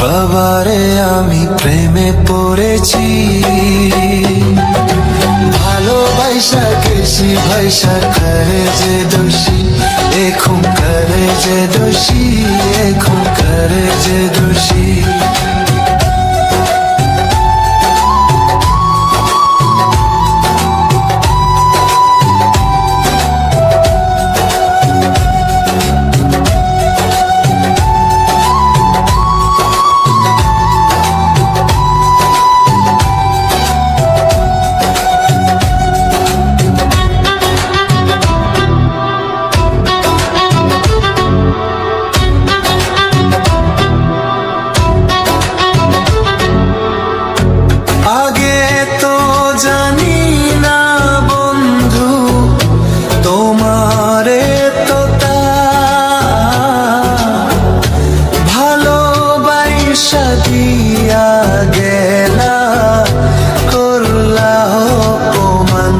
বাবারে আমি প্রেমে পড়েছি, ভালোবাসা গেছি ভাইসা করে যে দোষী, এখন করে যে দোষী, এখন করে যে দোষী। দিয়া গেলা করলা অপমান,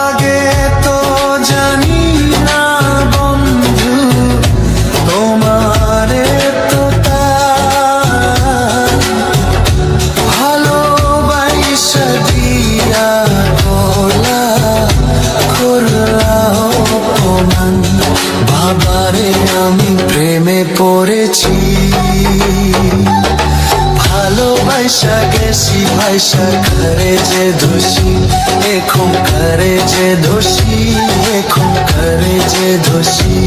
আগে তো জানি না বন্ধু তোমারে তো ভালোবাসা দিয়া গেলা করলা অপমান। বাবারে আমি প্রেমে পড়েছি, ভালোবাসা গেছি ভাইসা করে যে দোষী, এখন করে যে দোষী, এখন করে যে দোষী।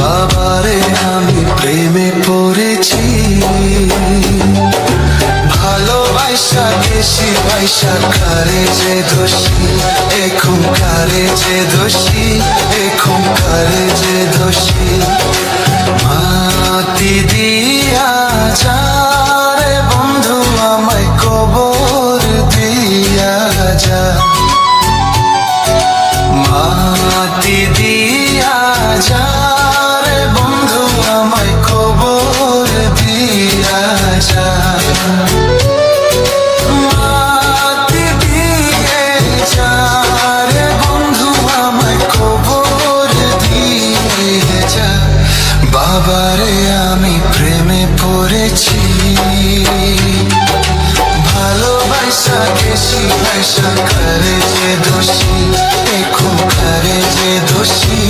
বাবারে আমি প্রেমে পড়েছি, ভালোবাসা গেছি ভাইসা করে যে দোষী, এখন করে যে দোষী, এখন করে যে দোষী। মাটি দিয়া যা রে বন্ধু আমায় কবর দিয়া যা, মাটি দিয়া যা রে বন্ধু আমায় খবর দিয়া যা, মাটি দিয়ে যা রে বন্ধু আমায় খবর দিয়ে যা। বাবারে আমি প্রেমে পড়েছি, ভালোবাসা গেছি ভাইসা করে যে দোষী, এখন করে যে দোষী।